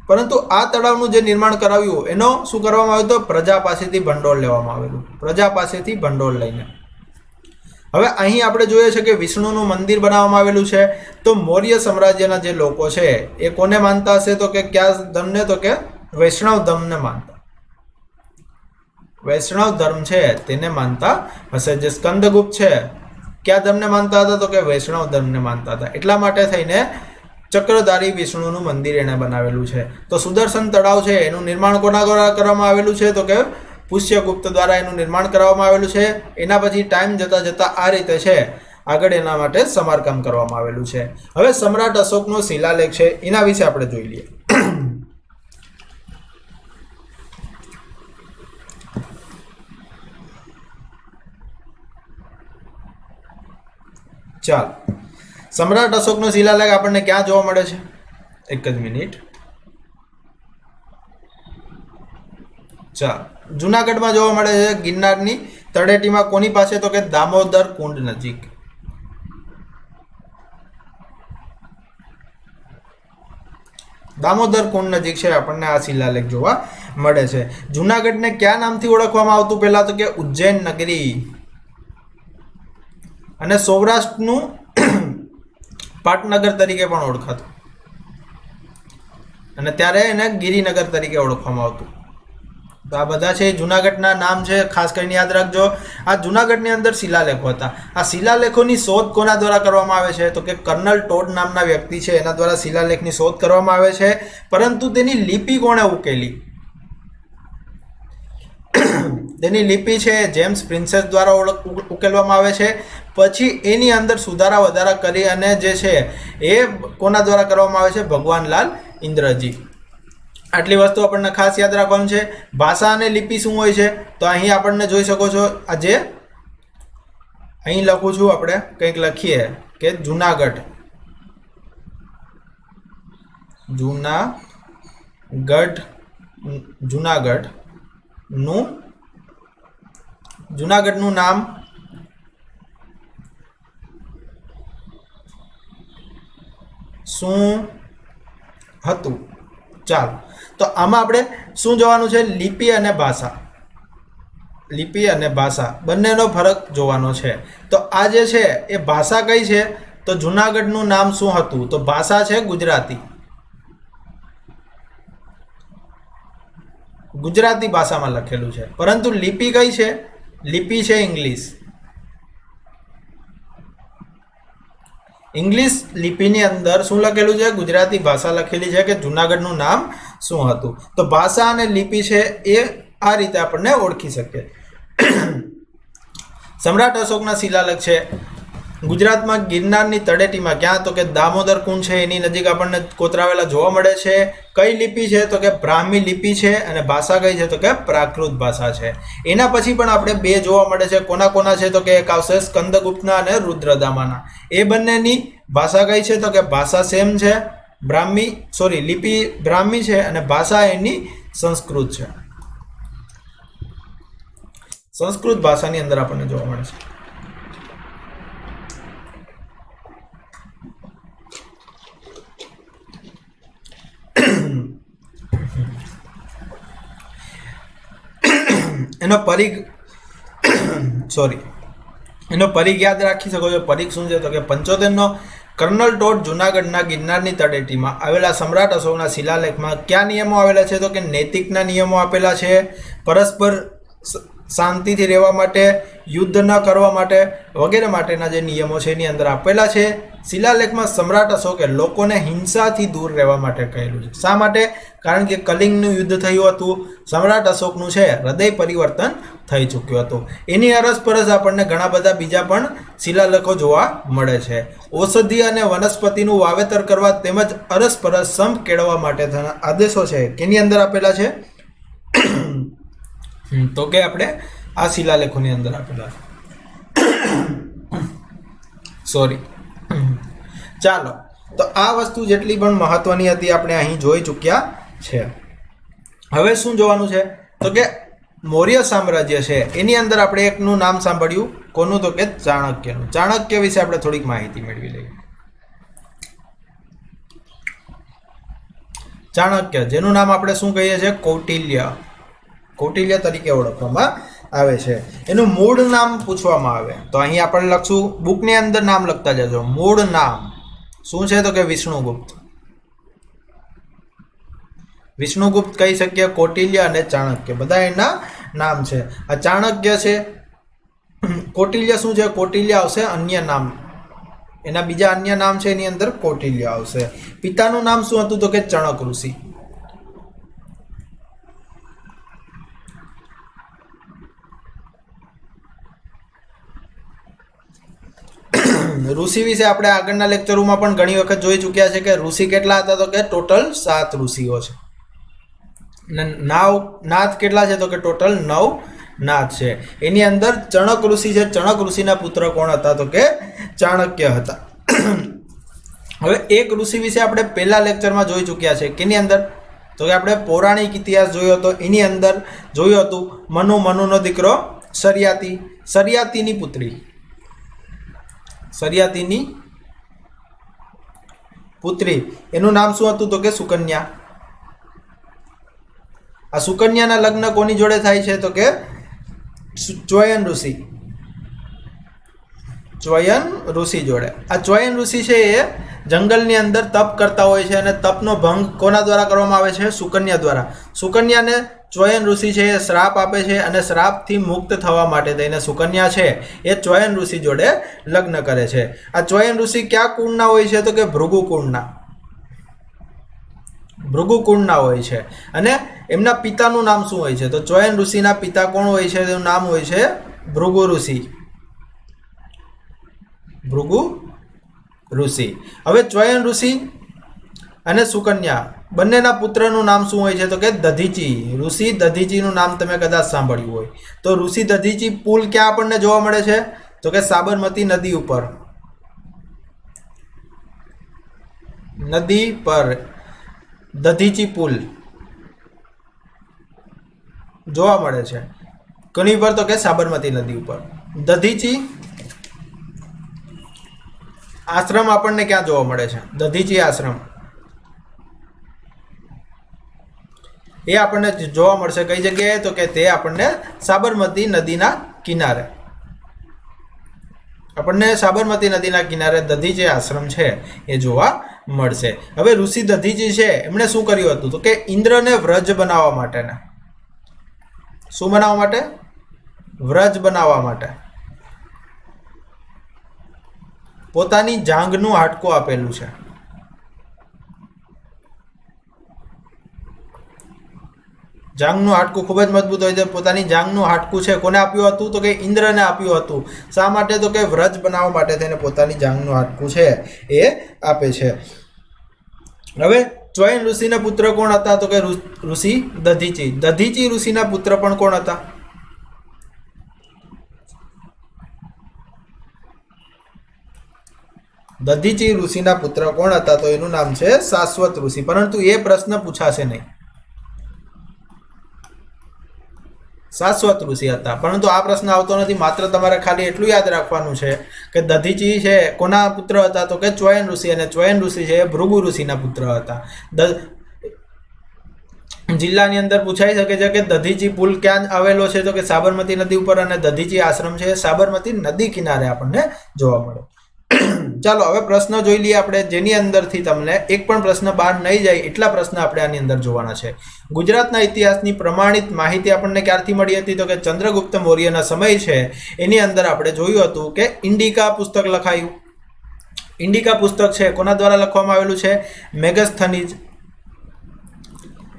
પરંતુ આ તળાવનું જે નિર્માણ કરાવ્યું એનો શું કરવામાં આવ્યું? તો પ્રજા પાસેથી ભંડોળ લેવામાં આવેલું. પ્રજા પાસેથી ભંડોળ લઈને. હવે અહીં આપણે જોઈએ છે કે વિષ્ણુનું મંદિર બનાવવામાં આવેલું છે. તો મૌર્ય સામ્રાજ્યના જે લોકો છે એ કોને માનતા હશે? તો કે કયા ધર્મને? તો કે વૈષ્ણવ ધર્મને માનતા. વૈષ્ણવ ધર્મ છે તેને માનતા હશે. જે સ્કંદગુપ્ત છે કયા ધર્મને માનતા હતા? તો કે વૈષ્ણવ ધર્મને માનતા હતા. એટલા માટે થઈને ચક્રધારી વિષ્ણુનું મંદિર એને બનાવેલું છે. તો સુદર્શન તળાવ છે એનું નિર્માણ કોના દ્વારા કરવામાં આવેલું છે? તો કે પુષ્યગુપ્ત દ્વારા એનું નિર્માણ કરવામાં આવેલું છે. એના પછી ટાઈમ જતાં આ રીતે છે આગળ એના માટે સમારકામ કરવામાં આવેલું છે. હવે સમ્રાટ અશોકનો શિલાલેખ છે એના વિશે આપણે જોઈ લઈએ. ચાલો, સમ્રાટ અશોકનો શિલાલેખ આપણને ક્યાં જોવા મળે છે? એક જ મિનિટ. ચાલો, જુનાગઢમાં જોવા મળે છે. ગિરનારની તળેટીમાં. કોની પાસે? તો કે દામોદર કુંડ નજીક. દામોદર કુંડ નજીક છે આપણને આ શિલાલેખ જોવા મળે છે. જુનાગઢને કયા નામથી ઓળખવામાં આવતું? પહેલા તો કે ઉજ્જૈન નગરી, અને સૌરાષ્ટ્રનું પાટનગર તરીકે પણ ઓળખાતું, અને ત્યારે એને ગિરિનગર તરીકે ઓળખવામાં આવતું. તો આ બધા છે જુનાગઢના નામ છે, ખાસ કરીને યાદ રાખજો. આ જુનાગઢની અંદર શિલાલેખો હતા. આ શિલાલેખોની શોધ કોના દ્વારા કરવામાં આવે છે? તો કે કર્નલ ટોડ નામના વ્યક્તિ છે એના દ્વારા શિલાલેખની શોધ કરવામાં આવે છે. પરંતુ તેની લિપિ કોણે ઉકેલી? તેની લિપિ છે જેમ્સ પ્રિન્સેસ દ્વારા ઉકેલવામાં આવે છે. પછી એની અંદર સુધારા વધારા કરી અને જે છે એ કોના દ્વારા કરવામાં આવે છે? ભગવાનલાલ ઇન્દ્રજી. આટલી વસ્તુ આપણને ખાસ યાદ રાખવાનું છે. ભાષા અને લિપિ શું હોય છે? તો અહીં આપણને જોઈ શકો છો. આજે અહીં લખું છું, આપણે કંઈક લખીએ કે જુનાગઢ નું જુનાગઢનું નામ શું હતું? ચાલો, તો આમાં આપણે શું જોવાનું છે? લિપિ અને ભાષા. લિપિ અને ભાષા બંનેનો ફરક જોવાનો છે. તો આ જે છે એ ભાષા કઈ છે? તો જુનાગઢનું નામ શું હતું? તો ભાષા છે ગુજરાતી. ગુજરાતી ભાષામાં લખેલું છે. પરંતુ લિપિ કઈ છે? લિપિ છે ઇંગ્લિશ. ઇંગ્લિશ લિપિની અંદર શું લખેલું છે? ગુજરાતી ભાષા લખેલી છે કે જુનાગઢનું નામ શું હતું. તો ભાષા અને લિપિ છે એ આ રીતે આપણને ઓળખી શકીએ. સમ્રાટ અશોકના શિલાલેખ છે ગુજરાતમાં ગિરનારની તળેટીમાં. ક્યાં? તો કે દામોદર કુંડ છે એની નજીક આપણને કોતરાવેલા જોવા મળે છે. કઈ લિપિ છે? તો કે બ્રાહ્મી લિપિ છે. અને ભાષા કઈ છે? તો કે પ્રાકૃત ભાષા છે. એના પછી પણ આપણે બે જોવા મળે છે. કોના કોના છે? તો કે એક આવશે સ્કંદગુપ્તના અને રુદ્રદામાના. એ બંનેની ભાષા કઈ છે? તો કે ભાષા સેમ છે. લિપિ બ્રાહ્મી છે અને ભાષા એની સંસ્કૃત છે. સંસ્કૃત ભાષાની અંદર આપણને જોવા મળે છે. એનો પરિઘ યાદ રાખી શકો છો. પરિઘ શું છે? તો કે 75નો કર્નલ ટોડ જુનાગઢના ગિરનારની તળેટીમાં આવેલા સમ્રાટ અશોકના શિલાલેખમાં કયા નિયમો આવેલા છે? તો કે નૈતિકના નિયમો આપેલા છે. પરસ્પર શાંતિથી રહેવા માટે, યુદ્ધ ન કરવા માટે વગેરે માટેના જે નિયમો છે એની અંદર આપેલા છે. શિલાલેખમાં સમ્રાટ અશોકે લોકોને હિંસાથી દૂર રહેવા માટે કહેલું છે. શા માટે? કારણ કે કલિંગનું યુદ્ધ થયું હતું. સમ્રાટ અશોકનું છે હૃદય પરિવર્તન થઈ ચૂક્યું હતું. એની અરસપરસ આપણને ઘણા બધા બીજા પણ શિલાલેખો જોવા મળે છે. ઔષધિ અને વનસ્પતિનું વાવેતર કરવા તેમજ અરસપરસ સંપ કેળવવા માટે આદેશો છે કેની અંદર આપેલા છે? તો કે આપણે આ શિલાલેખોની અંદર આપેલા છે. ચાલો, તો આ વસ્તુ જેટલી પણ મહત્વની હતી આપણે અહીં જોઈ ચૂક્યા છે. હવે શું જોવાનું છે? તો કે મૌર્ય સામ્રાજ્ય છે એની અંદર આપણે એકનું નામ સાંભળ્યું. કોનું? તો કે ચાણક્યનું. ચાણક્ય વિશે આપણે થોડીક માહિતી મેળવી લઈએ. ચાણક્ય, જેનું નામ આપણે શું કહીએ છીએ? કૌટિલ્ય. કૌટિલ્ય તરીકે ઓળખવામાં આવે છે. એનું મૂળ નામ પૂછવામાં આવે તો અહીં આપણે લખશું, બુકની અંદર નામ લખતા જજો. મૂળ નામ શું છે? તો કે વિષ્ણુગુપ્ત. વિષ્ણુગુપ્ત કહી શકીએ, કૌટિલ્ય અને ચાણક્ય બધા એના નામ છે. આ ચાણક્ય છે. કૌટિલ્ય શું છે? કૌટિલ્ય આવશે અન્ય નામ. એના બીજા અન્ય નામ છે એની અંદર કૌટિલ્ય આવશે. પિતાનું નામ શું હતું? તો કે ચણક ઋષિ. ઋષિ વિશે આપણે આગળના લેક્ચરોમાં પણ ઘણી વખત જોઈ ચૂક્યા છે કે ઋષિ કેટલા હતા? તો કે ટોટલ 7 ઋષિઓ છે. નાથ કેટલા છે? તો કે ટોટલ 9 નાથ છે. એની અંદર ચણક ઋષિ છે. ચણક ઋષિના પુત્ર કોણ હતા? તો કે ચાણક્ય હતા. હવે એક ઋષિ વિશે આપણે પહેલા લેક્ચરમાં જોઈ ચૂક્યા છે. કેની અંદર? તો કે આપણે પૌરાણિક ઇતિહાસ જોયો હતો. એની અંદર જોયું હતું મનુનો દીકરો સરિયાતી, સરિયાતીની પુત્રી, સરિયાતીની પુત્રી એનું નામ શું હતું? તો કે સુકન્યા. આ સુકન્યાના લગ્ન કોની જોડે થાય છે? તો કે ચોયન ઋષિ. ચોયન ઋષિ જોડે. આ ચોયન ઋષિ છે એ જંગલની અંદર તપ કરતા હોય છે અને તપનો ભંગ કોના દ્વારા કરવામાં આવે છે? સુકન્યા દ્વારા. સુકન્યાને ચોયન ઋષિ છે એ શ્રાપ આપે છે અને શ્રાપથી મુક્ત થવા માટે થઈને સુકન્યા છે એ ચોયન ઋષિ જોડે લગ્ન કરે છે. આ ચોયન ઋષિ ક્યાં કુળના હોય છે? તો કે ભૃગુ કુળના. ભૃગુ કુળના હોય છે. અને એમના પિતાનું નામ શું હોય છે? તો ચોયન ઋષિના પિતા કોણ હોય છે? તેનું નામ હોય છે ભૃગુ ઋષિ. ભૃગુ ઋષિ. હવે ચોયન ઋષિ અને સુકન્યા બંનેના પુત્રનું નામ શું હોય છે? તો કે દધીચી. ઋષિ દધીચીનું નામ તમે કદાચ સાંભળ્યું હોય. તો ઋષિ દધીચી પુલ ક્યાં આપણને જોવા મળે છે? તો કે સાબરમતી નદી ઉપર. નદી પર દધીચી પુલ જોવા મળે છે. કોની ઉપર? તો કે સાબરમતી નદી ઉપર. દધીચી આશ્રમ આપણને ક્યાં જોવા મળે છે? દધીચી આશ્રમ એ આપણને જોવા મળશે કઈ જગ્યાએ? તો કે તે આપણને સાબરમતી નદીના કિનારે, આપણને સાબરમતી નદીના કિનારે દધીચી આશ્રમ છે એ જોવા મળશે. હવે ઋષિ દધીચી છે એમણે શું કર્યું હતું? તો કે ઇન્દ્રને વ્રજ બનાવવા માટેના, શું બનાવવા માટે? વ્રજ બનાવવા માટે પોતાની જાંઘનું હાડકું આપેલું છે. જાંઘનું હાડકું ખૂબ જ મજબૂત હોય છે. પોતાની જાંઘનું હાડકું છે કોને આપ્યું હતું? તો કે ઇન્દ્રને આપ્યું હતું. શા માટે? તો કે વ્રજ બનાવવા માટે તેને પોતાની જાંઘનું હાડકું છે એ આપે છે. હવે ચોયન ઋષિના પુત્ર કોણ હતા? તો કે ઋષિ દધીચી. દધીચી ઋષિના પુત્ર પણ કોણ હતા? દધીચી ઋષિના પુત્ર કોણ હતા? તો એનું નામ છે શાશ્વત ઋષિ. પરંતુ એ પ્રશ્ન પૂછાશે નહીં. શાશ્વત ઋષિ હતા, પરંતુ આ પ્રશ્ન આવતો નથી. માત્ર તમારે ખાલી એટલું યાદ રાખવાનું છે કે દધીચી છે કોના પુત્ર હતા? તો કે ચોયન ઋષિ. અને ચોયન ઋષિ છે એ ભૃગુ ઋષિના પુત્ર હતા. જિલ્લાની અંદર પૂછાઈ શકે છે કે દધીચી પુલ ક્યાં આવેલો છે? તો કે સાબરમતી નદી ઉપર. અને દધીચી આશ્રમ છે સાબરમતી નદી કિનારે આપણને જોવા મળે. ચાલો હવે પ્રશ્ન જોઈ લઈએ આપણે, જેની અંદરથી તમને એક પણ પ્રશ્ન બહાર નહીં જાય એટલા પ્રશ્ન આપણે આની અંદર જોવાના છે. ગુજરાતના ઇતિહાસની પ્રમાણિત માહિતી આપણને ક્યારથી મળી હતી? તો કે ચંદ્રગુપ્ત મૌર્યના સમય છે એની અંદર આપણે જોયું હતું કે ઇન્ડિકા પુસ્તક લખાયું. ઇન્ડિકા પુસ્તક છે કોના દ્વારા લખવામાં આવેલું છે? મેગસ્થનીઝ.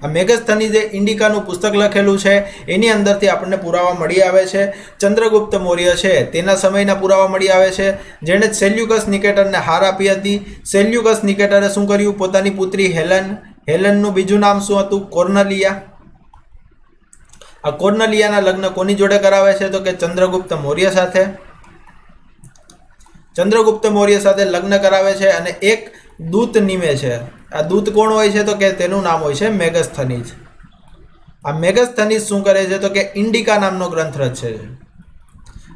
આ મેગસ્થનીઝે ઇન્ડિકાનું પુસ્તક લખેલું છે. એની અંદરથી આપણને પુરાવા મળી આવે છે. ચંદ્રગુપ્ત મૌર્ય છે તેના સમયના પુરાવા મળી આવે છે, જેણે સેલ્યુકસ નિકેટરને હાર આપી હતી. સેલ્યુકસ નિકેટરે શું કર્યું? પોતાની પુત્રી હેલનનું બીજું નામ શું હતું? કોર્નલિયા. આ કોર્નલિયાના લગ્ન કોની જોડે કરાવે છે? તો કે ચંદ્રગુપ્ત મૌર્ય સાથે. ચંદ્રગુપ્ત મૌર્ય સાથે લગ્ન કરાવે છે અને એક દૂત નિમે છે. આ દૂત કોણ હોય છે? તો કે તેનું નામ હોય છે મેગસ્થનીઝ. આ મેગસ્થનીઝ શું કરે છે? તો કે ઇન્ડિકા નામનો ગ્રંથ રચે છે.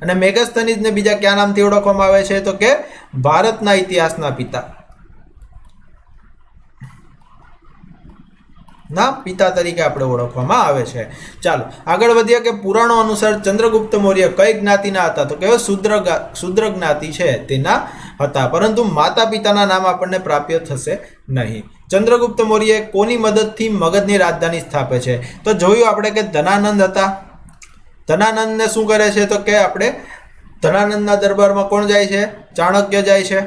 અને મેગસ્થનીઝને બીજા કયા નામથી ઓળખવામાં આવે છે? તો કે ભારતના ઇતિહાસના પિતા ના પિતા તરીકે આપણે ઓળખવામાં આવે છે. ચાલો આગળ વધીએ કે પુરાણો અનુસાર ચંદ્રગુપ્ત મૌર્ય કઈ જ્ઞાતિના હતા? તો કે શૂદ્ર જ્ઞાતિ છે તેના હતા, પરંતુ માતા પિતાના નામ આપણને પ્રાપ્ય થશે નહીં. ચંદ્રગુપ્ત મૌર્ય કોની મદદથી મગધની રાજધાની સ્થાપે છે? તો જોયું આપણે કે ધનાનંદ હતા. ધનાનંદને શું કરે છે? તો કે આપણે ધનાનંદના દરબારમાં કોણ જાય છે? ચાણક્ય જાય છે.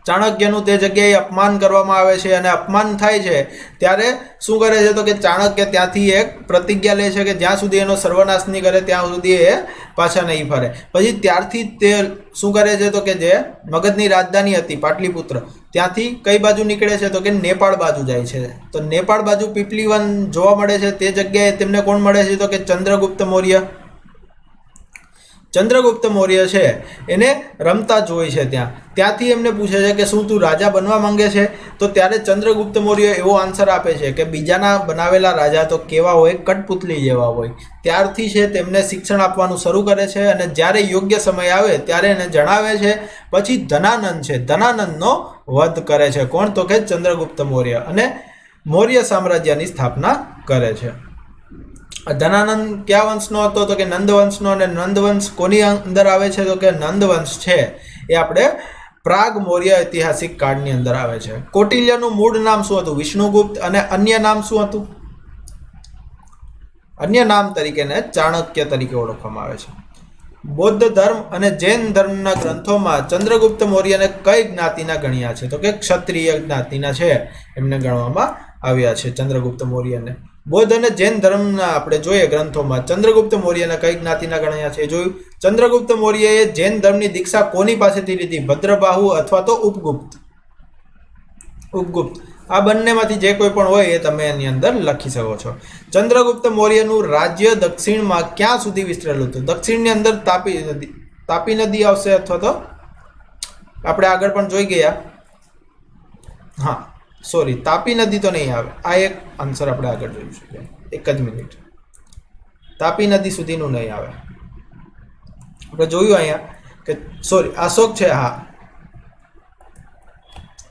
ચાણક્યનું તે જગ્યાએ અપમાન કરવામાં આવે છે અને અપમાન થાય છે ત્યારે શું કરે છે? તો કે ચાણક્ય ત્યાંથી એક પ્રતિજ્ઞા લે છે કે જ્યાં સુધી એનો સર્વનાશ નહીં કરે ત્યાં સુધી એ પાછા નહીં ફરે. પછી ત્યારથી તે શું કરે છે? તો કે જે મગધની રાજધાની હતી પાટલીપુત્ર, ત્યાંથી કઈ બાજુ નીકળે છે? તો કે નેપાળ બાજુ જાય છે. તો નેપાળ બાજુ પીપલીવન જોવા મળે છે. તે જગ્યાએ તેમને કોણ મળે છે? તો કે ચંદ્રગુપ્ત મૌર્ય. ચંદ્રગુપ્ત મૌર્ય છે એને રમતા જોઈ છે ત્યાંથી એમને પૂછે છે કે શું તું રાજા બનવા માંગે છે? તો ત્યારે ચંદ્રગુપ્ત મૌર્ય એવો આન્સર આપે છે કે બીજાના બનાવેલા રાજા તો કેવા હોય? કઠપુતલી જેવા હોય. ત્યારથી છે તેમને શિક્ષણ આપવાનું શરૂ કરે છે અને જ્યારે યોગ્ય સમય આવે ત્યારે એને જણાવે છે. પછી ધનાનંદ છે, ધનાનંદનો વધ કરે છે. કોણ? તો કે ચંદ્રગુપ્ત મૌર્ય, અને મૌર્ય સામ્રાજ્યની સ્થાપના કરે છે. ધનાનંદ કયા વંશનો હતો? તો કે નંદવંશનો. અને નંદવંશ કોની અંદર આવે છે? તો કે નંદવંશ છે એ આપણે પ્રાગ મૌર્ય ઐતિહાસિક કાળની અંદર આવે છે. કૌટિલ્યનું મૂળ નામ શું હતું? વિષ્ણુગુપ્ત. અને અન્ય નામ શું હતું? અન્ય નામ તરીકે ચાણક્ય તરીકે ઓળખવામાં આવે છે. બૌદ્ધ ધર્મ અને જૈન ધર્મના ગ્રંથોમાં ચંદ્રગુપ્ત મૌર્યને કઈ જ્ઞાતિના ગણ્યા છે? તો કે ક્ષત્રિય જ્ઞાતિના છે એમને ગણવામાં આવ્યા છે ચંદ્રગુપ્ત મૌર્યને. બૌદ્ધ અને જૈન ધર્મના આપણે જોઈએ ગ્રંથોમાં ચંદ્રગુપ્ત મૌર્યના કઈ જ્ઞાતિના ગણ્યા છે? જોયું. ચંદ્રગુપ્ત મૌર્યએ જૈન ધર્મની દીક્ષા કોની પાસેથી લીધી? ભદ્રબાહુ અથવા તો ઉપગુપ્ત. ઉપગુપ્ત આ બંનેમાંથી જે કોઈ પણ હોય એ તમે એની અંદર લખી શકો છો. ચંદ્રગુપ્ત મૌર્યનું રાજ્ય દક્ષિણમાં ક્યાં સુધી વિસ્તરેલું હતું? દક્ષિણની અંદર તાપી નદી આવશે, અથવા તો આપણે આગળ પણ જોઈ ગયા. હા સોરી, તાપી નદી તો નહીં આવે. આ એક આન્સર આપણે આગળ જોઈ શકીએ. એક જ મિનિટ. તાપી નદી સુધીનું નહીં આવે. આપણે જોયું અહીંયા કે સોરી અશોક છે, હા,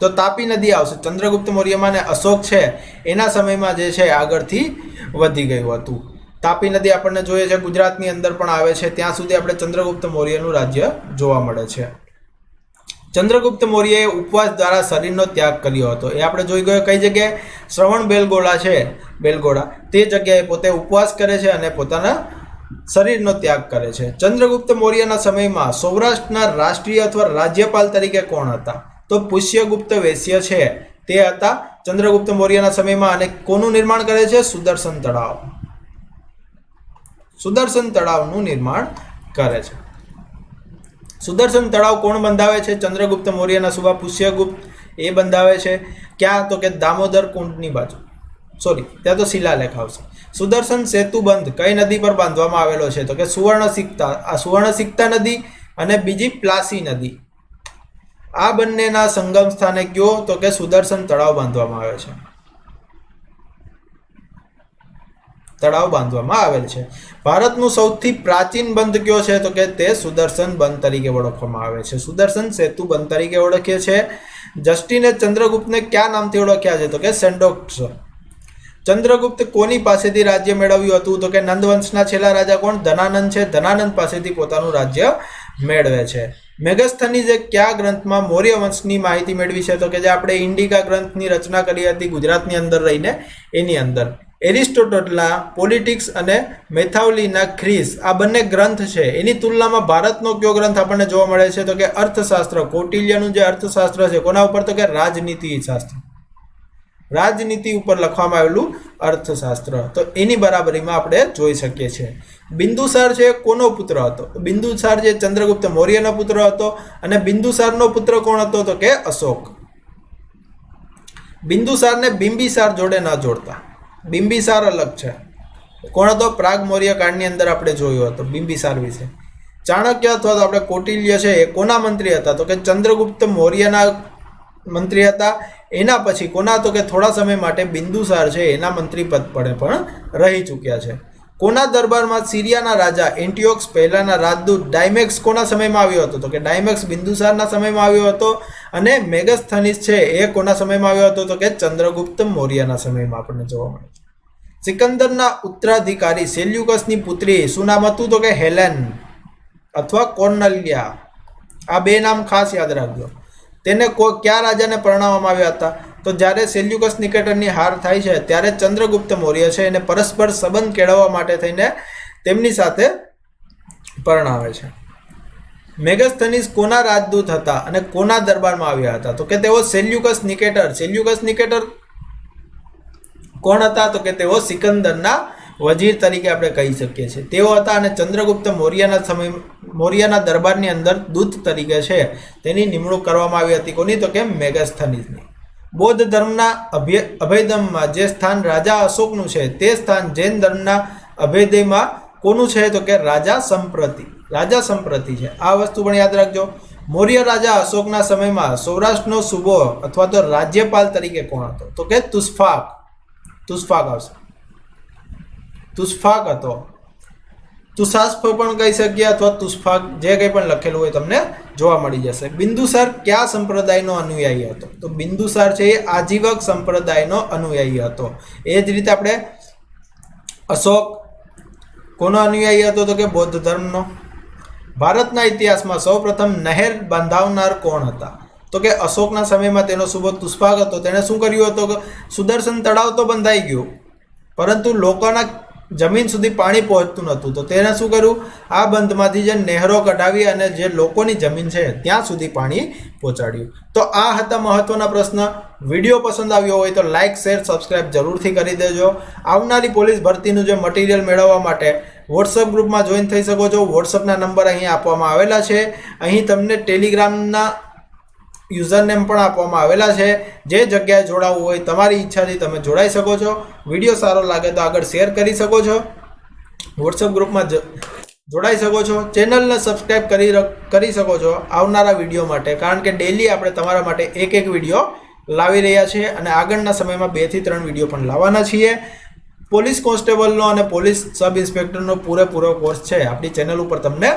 તો તાપી નદી આવશે. ચંદ્રગુપ્ત મૌર્યમાં ને અશોક છે એના સમયમાં જે છે આગળથી વધી ગયું હતું. તાપી નદી આપણને જોઈએ છે ગુજરાતની અંદર પણ આવે છે, ત્યાં સુધી આપણે ચંદ્રગુપ્ત મૌર્યનું રાજ્ય જોવા મળે છે. ચંદ્રગુપ્ત મૌર્યએ ઉપવાસ દ્વારા શરીરનો ત્યાગ કર્યો હતો. એ આપણે જોઈ ગયો કઈ જગ્યાએ, શ્રવણ બેલગોળા છે, બેલગોળા તે જગ્યાએ પોતે ઉપવાસ કરે છે અને પોતાના શરીરનો ત્યાગ કરે છે. ચંદ્રગુપ્ત મૌર્યના સમયમાં સૌરાષ્ટ્રના રાષ્ટ્રીય અથવા રાજ્યપાલ તરીકે કોણ હતા? તો પુષ્યગુપ્ત વૈશ્ય છે તે હતા ચંદ્રગુપ્ત મૌર્યના સમયમાં. અને કોનું નિર્માણ કરે છે? સુદર્શન તળાવ. સુદર્શન તળાવનું નિર્માણ કરે છે. સુદર્શન તળાવ કોણ બંધાવે છે? ચંદ્રગુપ્ત મૌર્યના સુબા પુષ્યગુપ્ત એ બંધાવે છે. ક્યાં? તો કે દામોદર કુંડની બાજુ, સોરી ત્યાં તો શિલાલેખ આવશે. સુદર્શન સેતુ બંધ કઈ નદી પર બાંધવામાં આવેલો છે? તો કે સુવર્ણસિક્તા. આ સુવર્ણસિક્તા નદી અને બીજી પ્લાસી નદી, આ બંનેના સંગમ સ્થાને કયો? તો કે સુદર્શન તળાવ બાંધવામાં આવે છે. તળાવ બાંધવામાં આવેલ છે. ભારતનું સૌથી પ્રાચીન બંધ કયો છે? તો કે તે સુદર્શન બંધ તરીકે ઓળખવામાં આવે છે. સુદર્શન સેતુ બંધ તરીકે ઓળખીએ છે. જસ્ટિને ચંદ્રગુપ્તને કયા નામથી ઓળખ્યા છે? તો કે સેન્ડોક્સ. ચંદ્રગુપ્ત કોની પાસેથી રાજ્ય મેળવ્યું હતું? તો કે નંદવંશના છેલ્લા રાજા કોણ? ધનાનંદ છે. ધનાનંદ પાસેથી પોતાનું રાજ્ય મેળવે છે. મેગસ્થનીઝે કયા ગ્રંથમાં મૌર્ય વંશની માહિતી મેળવી છે? તો કે જે આપણે ઇન્ડિકા ગ્રંથની રચના કરી હતી ગુજરાતની અંદર રહીને, એની અંદર. એરિસ્ટોટલના પોલિટિક્સ અને મેથાવલીના ખ્રીસ, આ બંને ગ્રંથ છે એની તુલનામાં ભારતનો કયો ગ્રંથ આપણને જોવા મળે છે? તો કે અર્થશાસ્ત્ર. કૌટિલ્યનું જે અર્થશાસ્ત્ર છે કોના ઉપર? તો કે રાજનીતિ શાસ્ત્ર. રાજનીતિ ઉપર લખવામાં આવેલું અર્થશાસ્ત્ર. તો એની બરાબરીમાં આપણે જોઈ શકીએ છીએ. બિંદુસાર છે કોનો પુત્ર હતો? બિંદુસાર જે ચંદ્રગુપ્ત મૌર્યનો પુત્ર હતો. અને બિંદુસારનો પુત્ર કોણ હતો? તો કે અશોક. બિંદુસારને બિંબિસાર જોડે ન જોડતા. બિંબિસાર અલગ છે. કોણ હતો? પ્રાગ મૌર્ય કાળની અંદર આપણે જોયો હતો બિંબિસાર વિશે. ચાણક્ય અથવા તો આપણે કૌટિલ્ય છે એ કોના મંત્રી હતા? તો કે ચંદ્રગુપ્ત મૌર્યના મંત્રી હતા. એના પછી કોના? તો કે થોડા સમય માટે બિંદુસાર છે એના મંત્રી પદ પર પણ રહી ચૂક્યા છે. કોના દરબારમાં સિરિયાના રાજા એન્ટિયોક્સ પહેલાના રાજદૂત ડાયમેક્સ કોના સમયમાં આવ્યો હતો? તો કે ડાયમેક્સ બિંદુસારના સમયમાં આવ્યો હતો. અને મેગસ્થનીસ છે એ કોના સમયમાં આવ્યો હતો? તો કે ચંદ્રગુપ્ત મૌર્યના સમયમાં આપણને જોવા મળે છે. સિકંદરના ઉત્તરાધિકારી સેલ્યુકસની પુત્રી શું નામ હતું? તો કે હેલેન અથવા કોર્નલિયા. આ બે નામ ખાસ યાદ રાખજો. તેને કયા રાજાને પરણાવવામાં આવ્યા હતા? તો જ્યારે સેલ્યુકસ નિકેટરની હાર થાય છે ત્યારે ચંદ્રગુપ્ત મૌર્ય છે એને પરસ્પર સંબંધ કેળવવા માટે થઈને તેમની સાથે પરણાવે છે. મેગસ્થનીસ કોના રાજદૂત હતા અને કોના દરબારમાં આવ્યા હતા? તો કે તેઓ સેલ્યુકસ નિકેટર. સેલ્યુકસ નિકેટર કોણ હતા? તો કે તેઓ સિકંદરના વજીર તરીકે આપણે કહી શકીએ છીએ તેઓ હતા. અને ચંદ્રગુપ્ત મૌર્યના દરબારની અંદર દૂત તરીકે છે તેની નિમણૂક કરવામાં આવી હતી. કોની? તો કે મેગસ્થનીસની. બૌદ્ધ ધર્મના અભયદમમાં જે સ્થાન રાજા અશોકનું છે તે સ્થાન જૈન ધર્મના અભેદયમાં કોનું છે? તો કે રાજા સંપ્રતિ. રાજા સંપ્રતિ છે. આ વસ્તુ પણ યાદ રાખજો. મૌર્ય રાજા અશોકના સમયમાં સૌરાષ્ટ્રનો સૂબો અથવા તો રાજ્યપાલ તરીકે કોણ હતો? તો કે તુસ્ફાક. તુસ્ફાક આવશે. તુસ્ફાક હતો. તુષાસ્ફ પણ કહી શકીએ અથવા તુસ્ફાક, જે કંઈ પણ લખેલું હોય તમને જોવા મળી જશે. બિંદુસાર કયા સંપ્રદાયનો અનુયાયી હતો? તો બિંદુસાર છે એ આજીવક સંપ્રદાયનો અનુયાયી હતો. એ જ રીતે આપણે અશોક કોનો અનુયાયી હતો? તો કે બૌદ્ધ ધર્મનો. ભારતના ઇતિહાસમાં સૌપ્રથમ નહેર બાંધાવનાર કોણ હતા? તો કે અશોકના સમયમાં તેનો સૂબો તુસ્ફાક હતો. તેણે શું કર્યું હતું? કે સુદર્શન તળાવ તો બંધાઈ ગયું પરંતુ લોકોના જમીન સુધી પાણી પહોંચતું નહોતું. તો તેણે શું કર્યું? આ બંધમાંથી જે નહેરો કઢાવી અને જે લોકોની જમીન છે ત્યાં સુધી પાણી પહોંચાડ્યું. તો આ હતા મહત્વના પ્રશ્ન. વિડીયો પસંદ આવ્યો હોય તો લાઇક, શેર, સબસ્ક્રાઇબ જરૂરથી કરી દેજો. આવનારી પોલીસ ભરતીનું જે મટીરિયલ મેળવવા માટે વોટ્સઅપ ગ્રુપમાં જોઈન થઈ શકો છો. વોટ્સઅપના નંબર અહીં આપવામાં આવેલા છે. અહીં તમને ટેલિગ્રામના યુઝરનેમ પણ આપવામાં આવેલા છે. જે જગ્યાએ જોડાવવું હોય તમારી ઈચ્છાથી તમે જોડાઈ શકો છો. વિડીયો સારો લાગે તો આગળ શેર કરી શકો છો. વોટ્સઅપ ગ્રુપમાં જોડાઈ શકો છો. ચેનલને સબસ્ક્રાઈબ કરી શકો છો આવનારા વિડીયો માટે, કારણ કે ડેલી આપણે તમારા માટે એક વિડીયો લાવી રહ્યા છીએ અને આગળના સમયમાં 2 થી 3 વિડીયો પણ લાવવાના છીએ. પોલીસ કોન્સ્ટેબલનો અને પોલીસ સબ ઇન્સ્પેક્ટરનો પૂરેપૂરો કોર્સ છે આપણી ચેનલ ઉપર તમને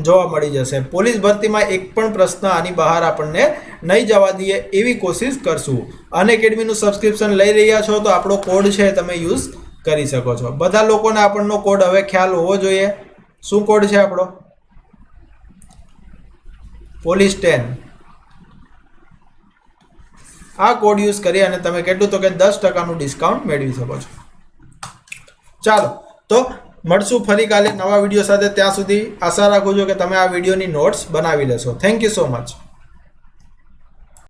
જોવા મળી જશે. પોલીસ ભરતીમાં એક પણ પ્રશ્ન આની બહાર આપણને નહીં જવા દઈએ એવી કોશિશ કરશું. અનએકેડમીનું સબસ્ક્રિપ્શન લઈ રહ્યા છો તો આપણો કોડ છે તમે યુઝ કરી શકો છો. બધા લોકોને આપણનો કોડ હવે ખ્યાલ હોવો જોઈએ. શું કોડ છે આપણો? પોલીસ 10. આ કોડ યુઝ કરી અને તમે કેટલું તો કે 10% ડિસ્કાઉન્ટ મેળવી શકો છો. ચાલો તો મળશું ફરી કાલે નવા વિડીયો સાથે. ત્યાં સુધી આશા રાખું છું કે તમે આ વિડીયોની નોટ્સ બનાવી લેશો. Thank you so much.